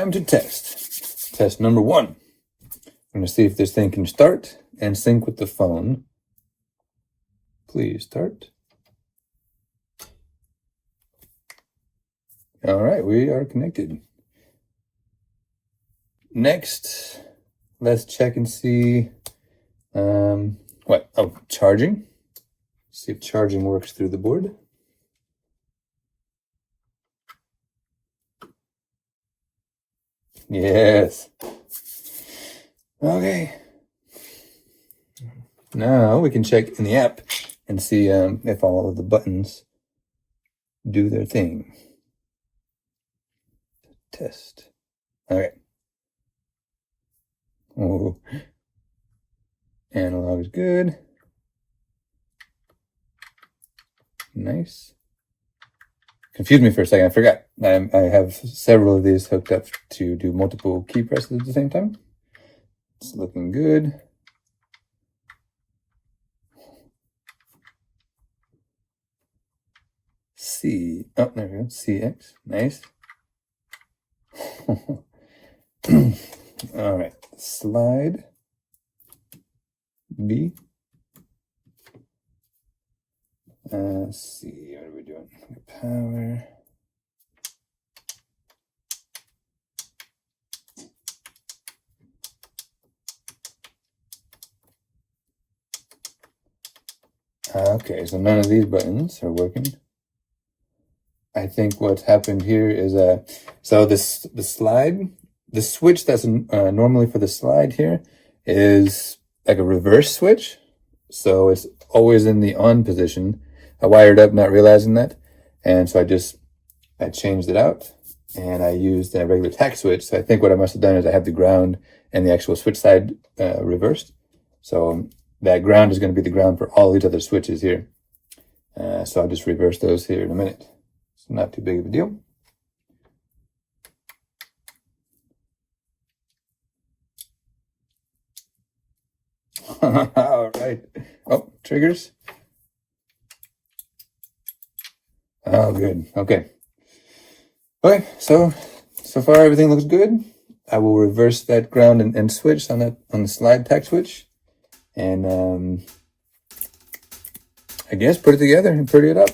Time to test. Test number 1. I'm going to see if this thing can start and sync with the phone. Please start. All right, we are connected. Next, let's check and see charging. See if charging works through the board. Yes. Okay. Now we can check in the app and see if all of the buttons do their thing. Test. Okay. Oh. Analog is good. Nice. Confused me for a second. I forgot. I have several of these hooked up to do multiple key presses at the same time. It's looking good. C. Oh, there we go. CX. Nice. All right. Slide. B. Let's see, what are we doing? Power. Okay, so none of these buttons are working. I think what's happened here is so the switch that's normally for the slide here is like a reverse switch, so it's always in the on position. I wired up not realizing that, and so I changed it out and I used a regular tack switch. So I think what I must have done is I have the ground and the actual switch side reversed. So that ground is going to be the ground for all these other switches here. So I'll just reverse those here in a minute. It's not too big of a deal. All right. Oh, triggers. Oh, good. Okay. Okay, so far everything looks good. I will reverse that ground and switch on the slide tack switch. And I guess put it together and pretty it up.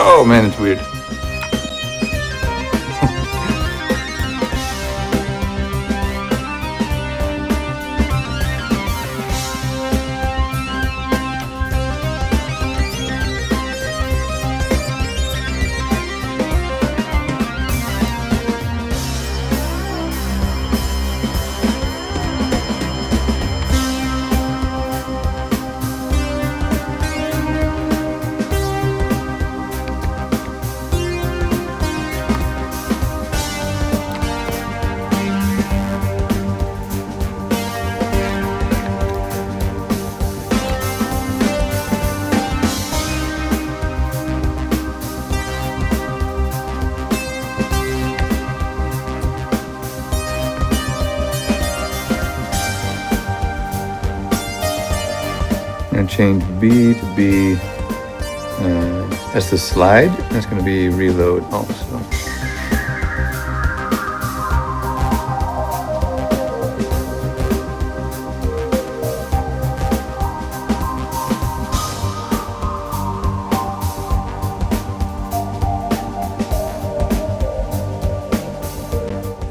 Oh man, it's weird. going to change B to be, that's the slide. That's going to be reload also.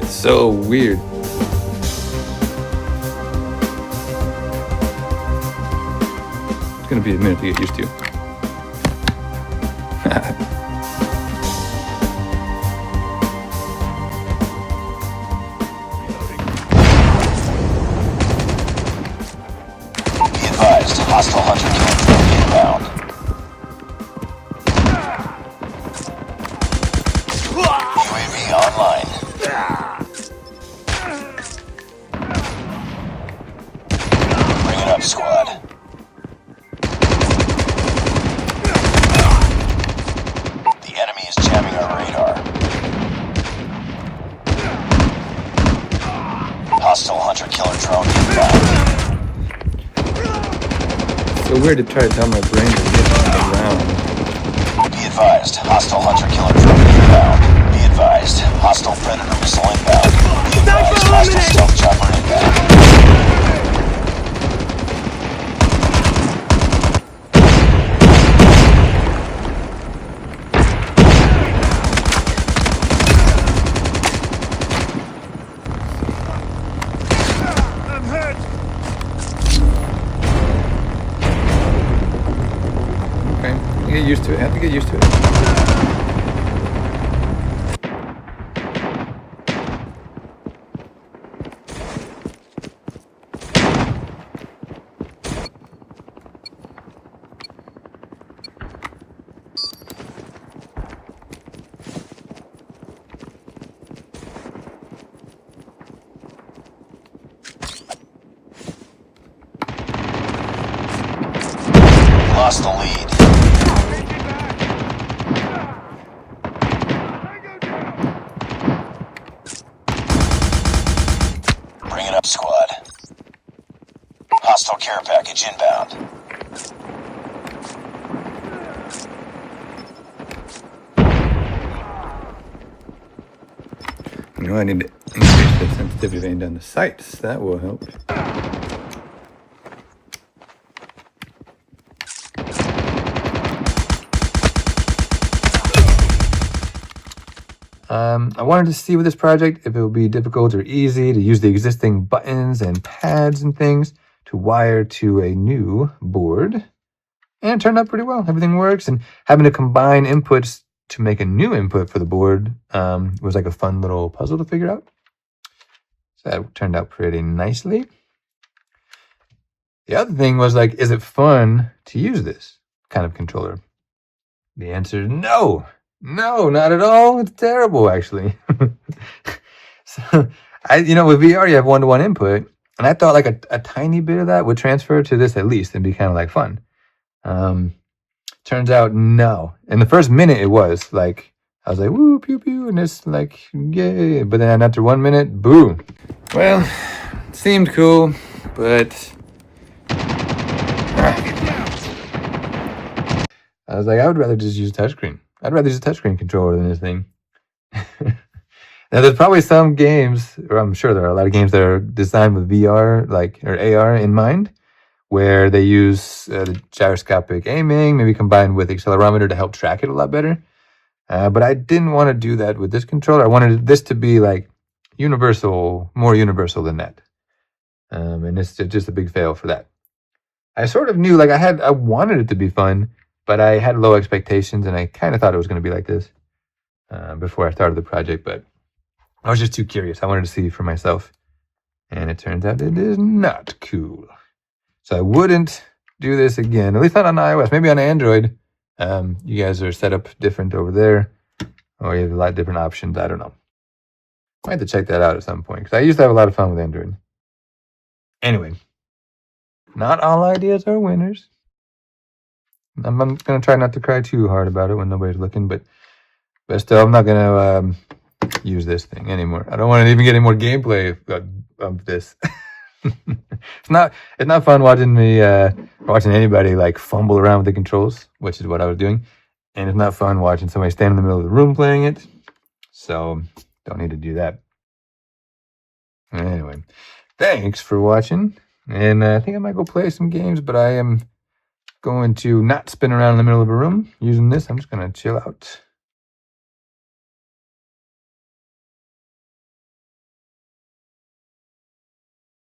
It's so weird. It's going to be a minute to get used to. Be advised, hostile hunter killer drone inbound. UAV online. Bring it up, squad. The enemy is jamming our radar. Hostile hunter killer drone inbound. So weird to try to tell my brain to get around. Be advised, hostile hunter killer drone inbound. Be advised, hostile predator missile inbound. Be advised, hostile stealth chopper inbound. Okay, I get used to it. I have to get used to it. Lost the lead. Bring it up, squad. Hostile care package inbound. You know, I need to increase the sensitivity aimed down the sights. That will help. I wanted to see with this project if it would be difficult or easy to use the existing buttons and pads and things to wire to a new board. And it turned out pretty well. Everything works, and having to combine inputs to make a new input for the board was like a fun little puzzle to figure out. So that turned out pretty nicely. The other thing was like, is it fun to use this kind of controller? The answer is no. No, not at all. It's terrible, actually. So, with VR, you have one-to-one input, and I thought like a tiny bit of that would transfer to this at least and be kind of like fun. Turns out, no. In the first minute, it was like, I was like, woo, pew, pew, and it's like, yay. But then after 1 minute, boom. Well, it seemed cool, but I was like, I would rather just use touchscreen. I'd rather use a touchscreen controller than this thing. Now, there's probably some games, or I'm sure there are a lot of games that are designed with VR, or AR in mind, where they use the gyroscopic aiming, maybe combined with accelerometer to help track it a lot better. But I didn't want to do that with this controller. I wanted this to be like universal, more universal than that. And it's just a big fail for that. I sort of knew, like I wanted it to be fun, but I had low expectations, and I kind of thought it was going to be like this before I started the project. But I was just too curious. I wanted to see for myself, and it turns out it is not cool. So I wouldn't do this again, at least not on iOS. Maybe on Android. You guys are set up different over there, or you have a lot of different options. I don't know. I have to check that out at some point, because I used to have a lot of fun with Android. Anyway, not all ideas are winners. I'm going to try not to cry too hard about it when nobody's looking, but still, I'm not going to use this thing anymore. I don't want to even get any more gameplay of this. It's not fun watching me watching anybody like fumble around with the controls, which is what I was doing. And it's not fun watching somebody stand in the middle of the room playing it. So don't need to do that. Anyway, thanks for watching. And I think I might go play some games, but I am going to not spin around in the middle of a room using this. I'm just going to chill out.